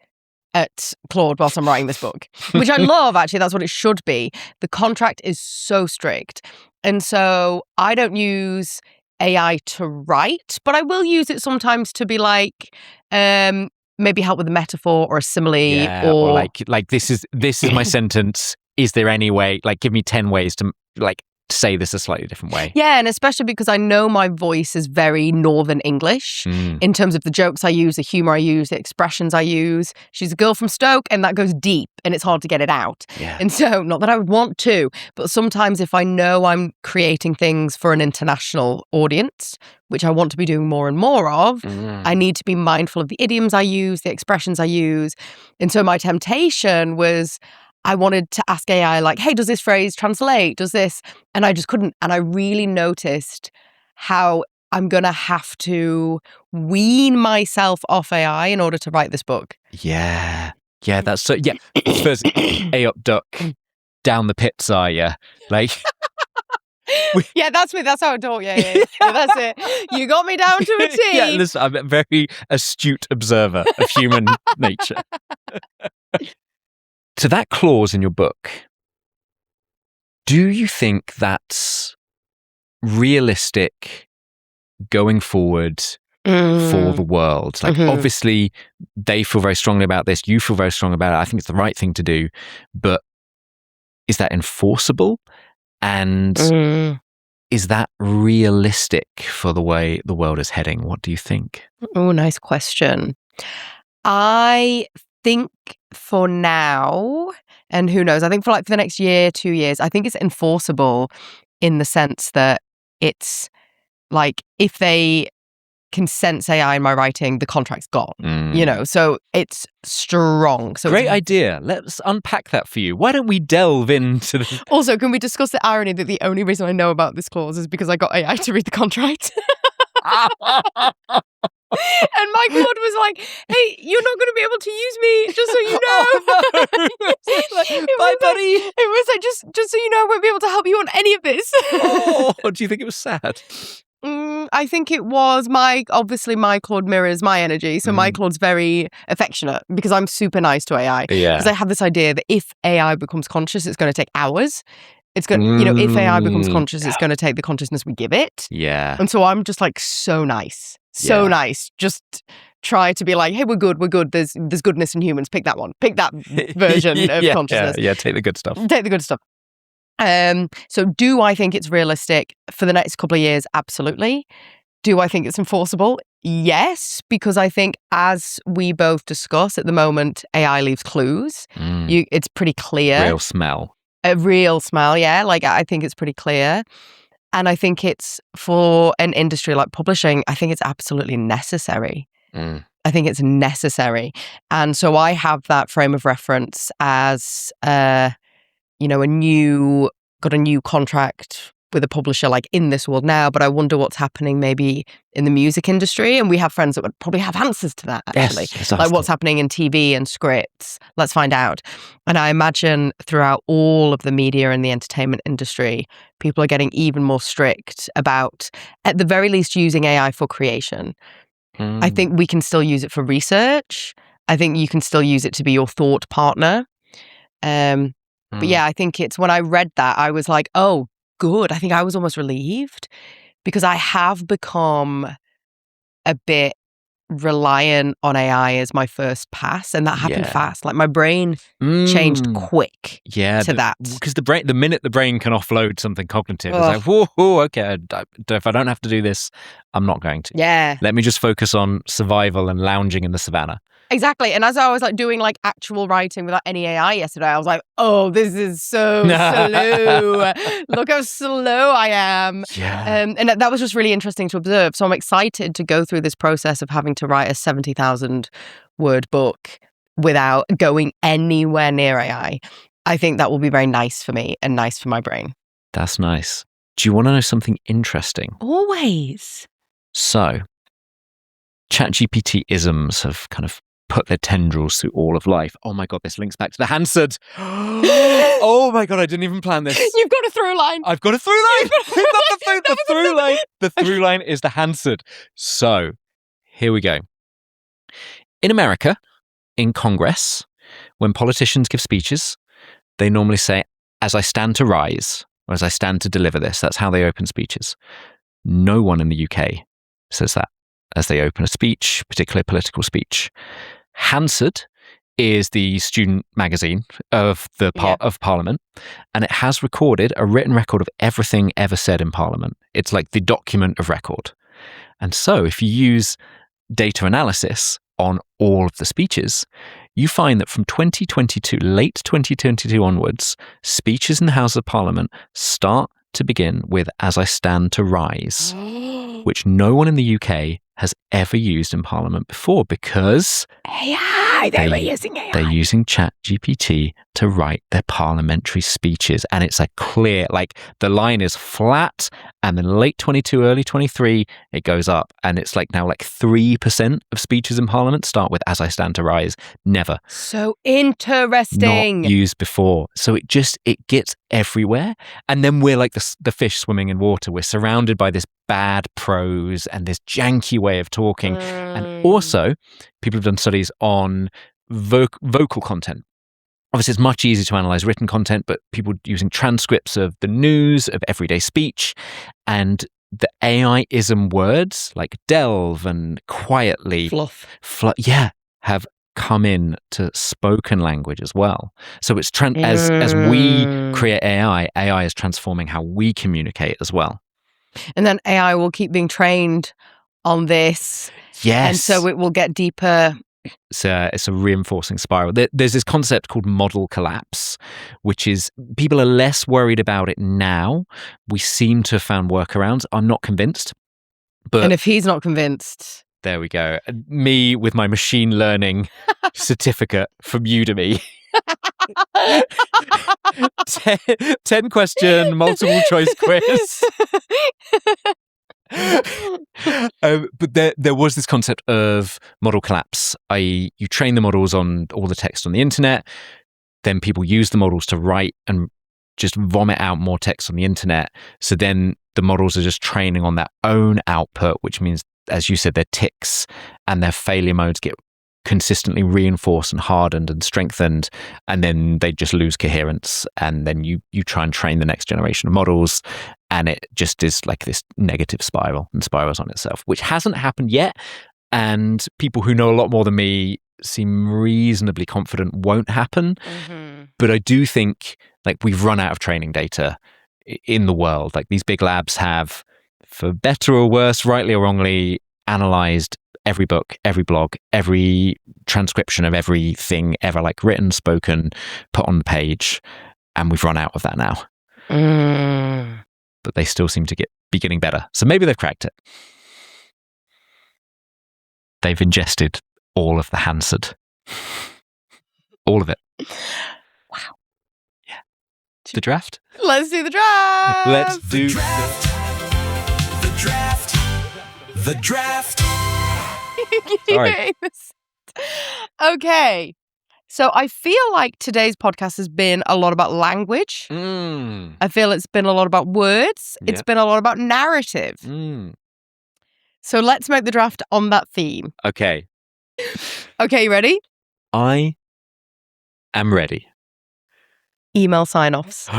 Speaker 1: at Claude whilst I'm writing this book, which I love, actually. That's what it should be. The contract is so strict. And so I don't use AI to write, but I will use it sometimes to be like, maybe help with a metaphor or a simile.
Speaker 2: Yeah, or like this is my sentence. Is there any way, like, give me 10 ways to like say this a slightly different way?
Speaker 1: Yeah, and especially because I know my voice is very Northern English in terms of the jokes I use, the humor I use, the expressions I use. She's a girl from Stoke, and that goes deep, and it's hard to get it out.
Speaker 2: Yeah.
Speaker 1: And so, not that I would want to, but sometimes if I know I'm creating things for an international audience, which I want to be doing more and more of, I need to be mindful of the idioms I use, the expressions I use. And so my temptation was, I wanted to ask AI, like, hey, does this phrase translate? Does this? And I just couldn't. And I really noticed how I'm going to have to wean myself off AI in order to write this book.
Speaker 2: Yeah. Yeah, that's so. Yeah, first, A up duck, down the pits are you? Like,
Speaker 1: Yeah, that's me. That's how I talk. Yeah, that's it. You got me down to a T.
Speaker 2: yeah, listen, I'm a very astute observer of human nature. To that clause in your book, do you think that's realistic going forward for the world? Like, obviously, they feel very strongly about this. You feel very strong about it. I think it's the right thing to do. But is that enforceable? And is that realistic for the way the world is heading? What do you think?
Speaker 1: Oh, nice question. I think for now, and who knows, I think for the next year, 2 years, I think it's enforceable in the sense that it's like if they can sense AI in my writing, the contract's gone, so it's strong. So
Speaker 2: Great idea. Let's unpack that for you. Why don't we delve into the...
Speaker 1: Also, can we discuss the irony that the only reason I know about this clause is because I got AI to read the contract? And my Claude was like, "Hey, you're not going to be able to use me, just so you know."
Speaker 2: Oh, no. Bye, buddy.
Speaker 1: It was like, just so you know, I won't be able to help you on any of this.
Speaker 2: Oh, do you think it was sad?
Speaker 1: I think it was my Claude mirrors my energy. So my Claude's very affectionate because I'm super nice to AI.
Speaker 2: Yeah.
Speaker 1: Because I have this idea that if AI becomes conscious, it's going to take hours. It's going to, if AI becomes conscious, it's going to take the consciousness we give it.
Speaker 2: Yeah.
Speaker 1: And so I'm just like so nice. So nice. Just try to be like, hey, we're good. There's goodness in humans. Pick that one. Pick that version of consciousness.
Speaker 2: Yeah, take the good stuff.
Speaker 1: Take the good stuff. So do I think it's realistic for the next couple of years? Absolutely. Do I think it's enforceable? Yes, because I think as we both discuss at the moment, AI leaves clues. It's pretty clear.
Speaker 2: Real smell.
Speaker 1: A real smell, yeah. Like I think it's pretty clear. And I think it's for an industry like publishing, I think it's absolutely necessary. I think it's necessary. And so I have that frame of reference as, got a new contract with a publisher like in this world now, but I wonder what's happening maybe in the music industry. And we have friends that would probably have answers to that, actually.
Speaker 2: Yes,
Speaker 1: like what's happening in TV and scripts. Let's find out. And I imagine throughout all of the media and the entertainment industry, people are getting even more strict about, at the very least, using AI for creation. I think we can still use it for research. I think you can still use it to be your thought partner. But yeah, I think it's when I read that, I was like, oh, good. I think I was almost relieved because I have become a bit reliant on AI as my first pass, and that happened fast. Like my brain changed quick to that.
Speaker 2: Because the minute the brain can offload something cognitive, it's like, whoa, okay, if I don't have to do this, I'm not going to.
Speaker 1: Yeah.
Speaker 2: Let me just focus on survival and lounging in the savannah.
Speaker 1: Exactly. And as I was like doing like actual writing without any AI yesterday, I was like, oh, this is so slow. Look how slow I am.
Speaker 2: Yeah.
Speaker 1: And that was just really interesting to observe. So I'm excited to go through this process of having to write a 70,000 word book without going anywhere near AI. I think that will be very nice for me and nice for my brain.
Speaker 2: That's nice. Do you want to know something interesting?
Speaker 1: Always.
Speaker 2: So, ChatGPT isms have kind of put their tendrils through all of life. Oh my God, this links back to the HANSARD. Oh my God, I didn't even plan this.
Speaker 1: You've got a through line.
Speaker 2: I've got a through line. The through line. The through line is the HANSARD. So, here we go. In America, in Congress, when politicians give speeches, they normally say, "As I stand to rise," or "As I stand to deliver this." That's how they open speeches. No one in the UK says that as they open a speech, particularly a political speech. HANSARD is the student magazine of the of Parliament, and it has recorded a written record of everything ever said in Parliament. It's like the document of record. And so if you use data analysis on all of the speeches, you find that from 2022, late 2022 onwards, speeches in the House of Parliament start to begin with "As I stand to rise," which no one in the UK has ever used in Parliament before, because
Speaker 1: AI. They were using AI.
Speaker 2: they're using ChatGPT to write their parliamentary speeches. And it's a clear, like the line is flat, and then late 22, early 23, it goes up. And it's like now like 3% of speeches in Parliament start with "As I stand to rise." Never.
Speaker 1: So interesting.
Speaker 2: Not used before. So it gets everywhere. And then we're like the fish swimming in water. We're surrounded by this bad prose and this janky way of talking. And also, people have done studies on vocal content. Obviously, it's much easier to analyze written content, but people using transcripts of the news, of everyday speech, and the AI-ism words like delve and quietly,
Speaker 1: Fluff.
Speaker 2: have come in to spoken language as well. So it's as we create AI is transforming how we communicate as well.
Speaker 1: And then AI will keep being trained on this.
Speaker 2: Yes.
Speaker 1: And so it will get deeper.
Speaker 2: It's a reinforcing spiral. There's this concept called model collapse, which is people are less worried about it now. We seem to have found workarounds. I'm not convinced. But
Speaker 1: And if he's not convinced.
Speaker 2: There we go. Me with my machine learning certificate from Udemy. 10 question, multiple choice quiz. But there was this concept of model collapse, i.e. you train the models on all the text on the internet, then people use the models to write and just vomit out more text on the internet. So then the models are just training on their own output, which means, as you said, their ticks and their failure modes get consistently reinforced and hardened and strengthened, and then they just lose coherence. And then you try and train the next generation of models, and it just is like this negative spiral and spirals on itself, which hasn't happened yet. And people who know a lot more than me seem reasonably confident won't happen.
Speaker 1: Mm-hmm.
Speaker 2: But I do think like we've run out of training data in the world. Like these big labs have, for better or worse, rightly or wrongly, analyzed every book, every blog, every transcription of everything ever like written, spoken, put on the page. And we've run out of that now. But they still seem to be getting better. So maybe they've cracked it. They've ingested all of the HANSARD. All of it.
Speaker 1: Wow.
Speaker 2: Yeah. The draft?
Speaker 1: Let's do the draft.
Speaker 2: Let's do
Speaker 4: The draft. The draft.
Speaker 2: Sorry.
Speaker 1: Okay. So I feel like today's podcast has been a lot about language. I feel it's been a lot about words. It's been a lot about narrative. So let's make the draft on that theme.
Speaker 2: Okay.
Speaker 1: Okay, you ready?
Speaker 2: I am ready.
Speaker 1: Email sign-offs.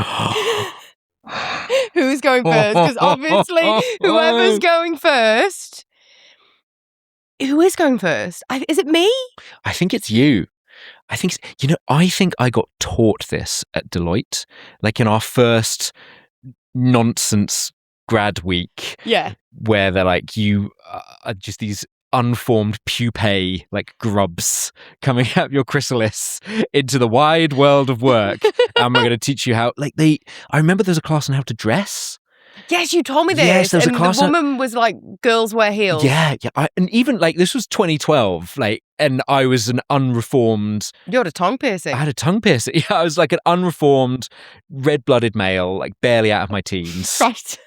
Speaker 1: Who's going first? Because obviously, whoever's going first. Who is going first? Is it me?
Speaker 2: I think it's you. I think I got taught this at Deloitte, like in our first nonsense grad week.
Speaker 1: Yeah.
Speaker 2: Where they're like, you are just these unformed pupae, like grubs coming out your chrysalis into the wide world of work. And we're going to teach you how, I remember there's a class on how to dress.
Speaker 1: Yes, you told me this.
Speaker 2: Yes, there was a
Speaker 1: and
Speaker 2: class
Speaker 1: the
Speaker 2: on-
Speaker 1: woman was like, girls wear heels.
Speaker 2: Yeah. And even this was 2012, and I was an unreformed.
Speaker 1: You had a tongue piercing.
Speaker 2: I had a tongue piercing. Yeah, I was like an unreformed, red-blooded male, like barely out of my teens.
Speaker 1: Right.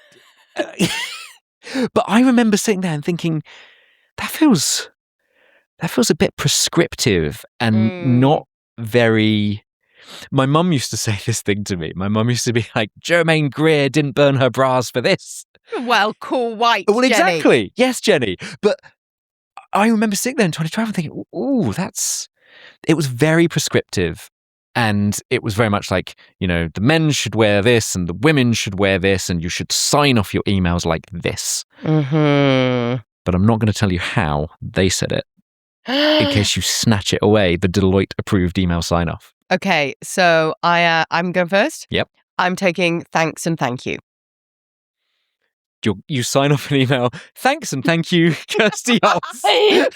Speaker 2: But I remember sitting there and thinking, that feels a bit prescriptive and not very. My mum used to say this thing to me. My mum used to be like, Germaine Greer didn't burn her bras for this.
Speaker 1: Well, cool, white.
Speaker 2: Well,
Speaker 1: Jenny.
Speaker 2: exactly. Yes, Jenny. But I remember sitting there in 2012 and thinking, ooh, it was very prescriptive. And it was very much like, the men should wear this and the women should wear this and you should sign off your emails like this.
Speaker 1: Mm-hmm.
Speaker 2: But I'm not going to tell you how they said it in case you snatch it away, the Deloitte approved email sign off.
Speaker 1: Okay, so I'm going first.
Speaker 2: Yep.
Speaker 1: I'm taking thanks and thank you.
Speaker 2: You sign off an email, thanks and thank you, Kirsty Hulse.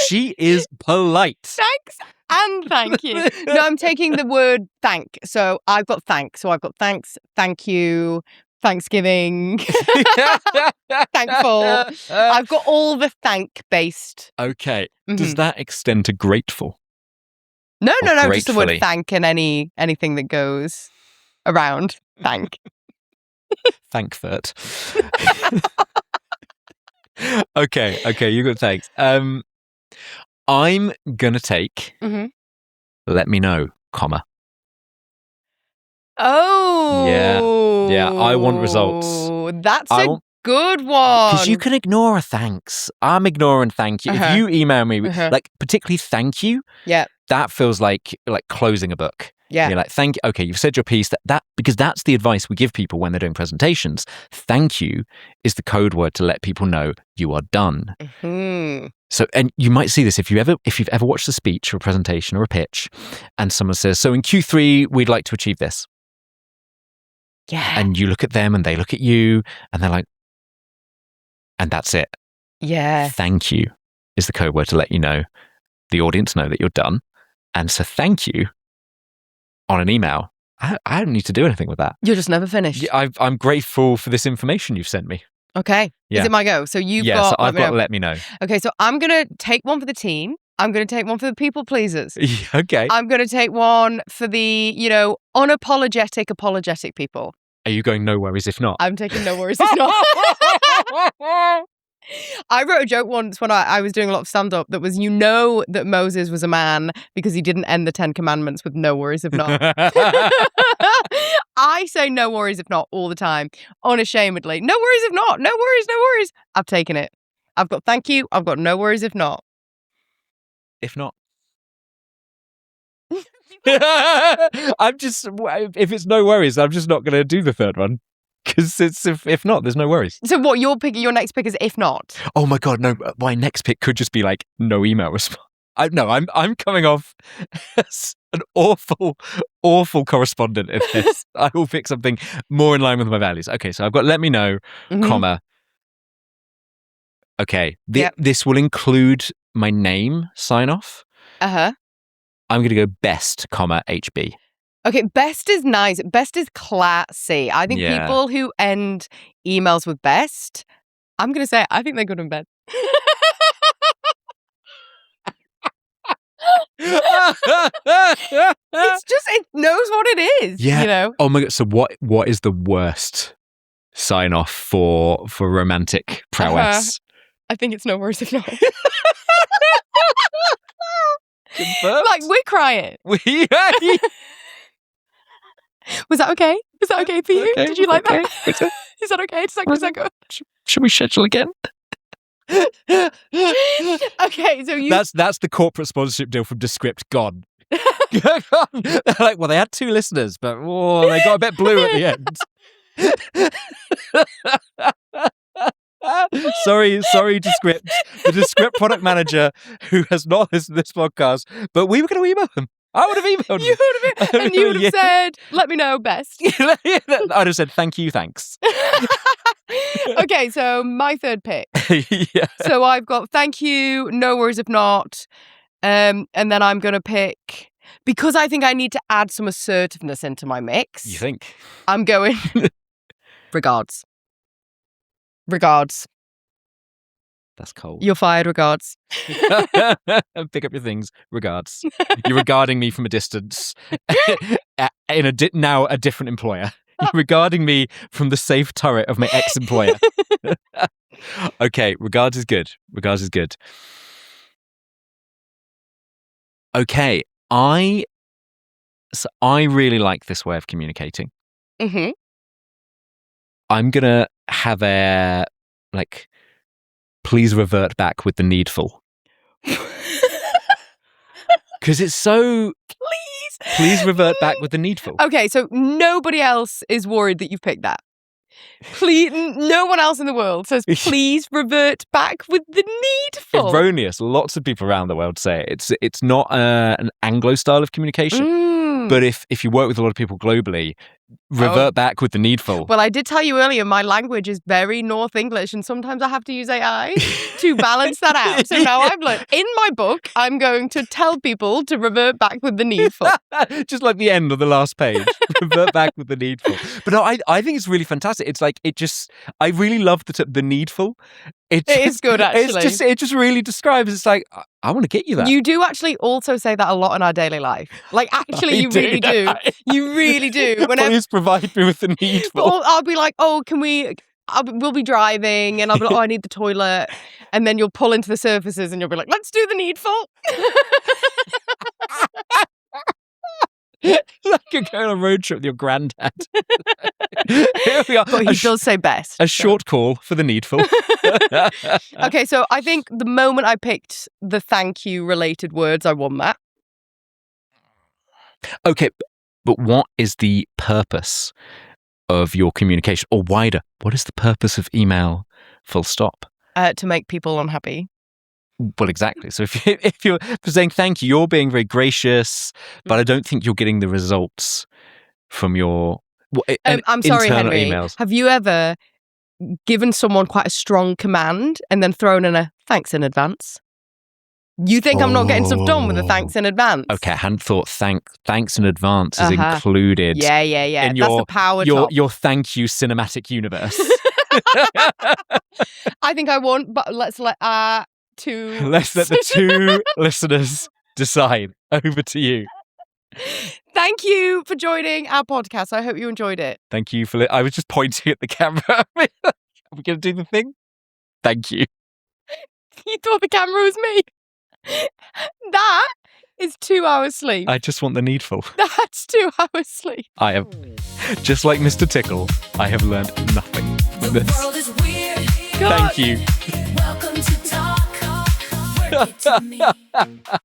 Speaker 2: She is polite.
Speaker 1: Thanks and thank you. No, I'm taking the word thank. So I've got thanks. So I've got thanks, thank you, Thanksgiving, thankful. I've got all the thank-based.
Speaker 2: Okay.
Speaker 1: Mhm.
Speaker 2: Does that extend to grateful?
Speaker 1: No,
Speaker 2: Or
Speaker 1: just the word
Speaker 2: gratefully?
Speaker 1: thank and anything that goes around thank.
Speaker 2: Thankfurt. Okay, you got thanks. I'm gonna take
Speaker 1: Mhm.
Speaker 2: let me know, comma.
Speaker 1: Oh.
Speaker 2: Yeah, I want results.
Speaker 1: That's
Speaker 2: I
Speaker 1: a
Speaker 2: want-
Speaker 1: good one.
Speaker 2: Because you can ignore a thanks. I'm ignoring thank you.
Speaker 1: Uh-huh.
Speaker 2: If you email me,
Speaker 1: Uh-huh.
Speaker 2: like particularly thank you,
Speaker 1: Yeah.
Speaker 2: that feels like closing a book.
Speaker 1: Yeah.
Speaker 2: You're like, thank you. Okay, you've said your piece. That because that's the advice we give people when they're doing presentations. Thank you is the code word to let people know you are done.
Speaker 1: Hmm.
Speaker 2: So, and you might see this if you've ever watched a speech or a presentation or a pitch, and someone says, "So in Q3, we'd like to achieve this,"
Speaker 1: Yeah.
Speaker 2: and you look at them and they look at you, and they're like, and that's it.
Speaker 1: Yeah.
Speaker 2: Thank you is the code word to let the audience know that you're done. And so thank you on an email. I don't need to do anything with that.
Speaker 1: You're just never finished.
Speaker 2: Yeah, I'm grateful for this information you've sent me.
Speaker 1: Okay.
Speaker 2: Yeah.
Speaker 1: Is it my go? So you've
Speaker 2: Yeah,
Speaker 1: got.
Speaker 2: so I've got let me know.
Speaker 1: Okay, so I'm gonna take one for the team. I'm gonna take one for the people pleasers.
Speaker 2: Okay.
Speaker 1: I'm gonna take one for the, unapologetic, apologetic people.
Speaker 2: Are you going no worries if not?
Speaker 1: I'm taking no worries if not. I wrote a joke once when I was doing a lot of stand-up that was, that Moses was a man because he didn't end the 10 Commandments with no worries if not. I say no worries if not all the time, unashamedly. No worries if not. No worries, no worries. I've taken it. I've got thank you. I've got no worries if not.
Speaker 2: If not. I'm just, if it's no worries, I'm just not going to do the third one. Because it's if not, there's no worries.
Speaker 1: So what, your next pick is if not?
Speaker 2: Oh my God, no, my next pick could just be like no email response. I'm coming off as an awful correspondent in this. I will pick something more in line with my values. Okay, so I've got let me know, comma. Okay, this will include my name sign off.
Speaker 1: Uh-huh.
Speaker 2: I'm going to go best, comma, HB.
Speaker 1: Okay, best is nice. Best is classy. I think
Speaker 2: Yeah.
Speaker 1: people who end emails with best, I'm going to say, I think they're good in bed. It's just, it knows what it is.
Speaker 2: Yeah. Oh my God. So what is the worst sign off for romantic prowess?
Speaker 1: I think it's no worries if not.
Speaker 2: Confirmed?
Speaker 1: Like, we're crying. Was that okay? Was that okay for you?
Speaker 2: Okay,
Speaker 1: Did you like
Speaker 2: okay.
Speaker 1: that? Is that okay? Does that go?
Speaker 2: Should we schedule again?
Speaker 1: Okay, so you...
Speaker 2: That's the corporate sponsorship deal from Descript gone. They're like, well, they had 2 listeners, but they got a bit blue at the end. Sorry, Descript. The Descript product manager who has not listened to this podcast, but we were going to email them. I would have emailed
Speaker 1: You would have, and you would have said, let me know best.
Speaker 2: I'd have said, thank you, thanks.
Speaker 1: Okay, so my third pick.
Speaker 2: Yeah.
Speaker 1: So I've got thank you, no worries if not. And then I'm going to pick, because I think I need to add some assertiveness into my mix.
Speaker 2: You think?
Speaker 1: I'm going, regards. Regards.
Speaker 2: That's cold.
Speaker 1: You're fired, regards.
Speaker 2: Pick up your things. Regards. You're regarding me from a distance. In now a different employer. You're regarding me from the safe turret of my ex-employer. Okay, regards is good. Regards is good. Okay, I really like this way of communicating.
Speaker 1: Mm-hmm.
Speaker 2: I'm gonna have a please revert back with the needful. Because it's so... Please revert back with the needful.
Speaker 1: Okay, so nobody else is worried that you've picked that. Please, no one else in the world says, please revert back with the needful.
Speaker 2: Erroneous. Lots of people around the world say it. It's not an Anglo style of communication. But if you work with a lot of people globally, revert back with the needful.
Speaker 1: Well, I did tell you earlier, my language is very North English, and sometimes I have to use AI to balance that out. So now I've learned, in my book, I'm going to tell people to revert back with the needful.
Speaker 2: Just like the end of the last page. Revert back with the needful. But no, I think it's really fantastic. It's like, I really love the needful.
Speaker 1: It is good, actually.
Speaker 2: It just really describes, it's like, I want to get you that.
Speaker 1: You do actually also say that a lot in our daily life. Like, actually, you really do. You really do.
Speaker 2: Please provide me with the needful.
Speaker 1: Or I'll be like, oh, we'll be driving, and I'll be like, oh, I need the toilet. And then you'll pull into the surfaces and you'll be like, let's do the needful.
Speaker 2: Like you're going on a road trip with your granddad. Here we are.
Speaker 1: But he does say best.
Speaker 2: A short call for the needful.
Speaker 1: Okay, so I think the moment I picked the thank you related words, I won that.
Speaker 2: Okay, but what is the purpose of your communication? Or wider, what is the purpose of email full stop?
Speaker 1: To make people unhappy.
Speaker 2: Well, exactly. So if you're saying thank you, you're being very gracious, but I don't think you're getting the results from your
Speaker 1: I'm sorry,
Speaker 2: internal
Speaker 1: Henry.
Speaker 2: emails.
Speaker 1: Have you ever given someone quite a strong command and then thrown in a thanks in advance? You think I'm not getting stuff done with a thanks in advance?
Speaker 2: Okay, I hadn't thought thanks in advance is included.
Speaker 1: Yeah.
Speaker 2: In
Speaker 1: That's the power top.
Speaker 2: your thank you cinematic universe.
Speaker 1: I think I won, but let's let the
Speaker 2: two listeners decide. Over to you.
Speaker 1: Thank you for joining our podcast. I hope you enjoyed it.
Speaker 2: Thank you for I was just pointing at the camera. Are we going to do the thing? Thank you.
Speaker 1: You thought the camera was me. That is 2 hours sleep.
Speaker 2: I just want the needful.
Speaker 1: That's 2 hours sleep.
Speaker 2: I have, just like Mr. Tickle, I have learned nothing from
Speaker 3: The
Speaker 2: this.
Speaker 3: world is weird.
Speaker 2: Thank you.
Speaker 3: Welcome to talk. Work it to me.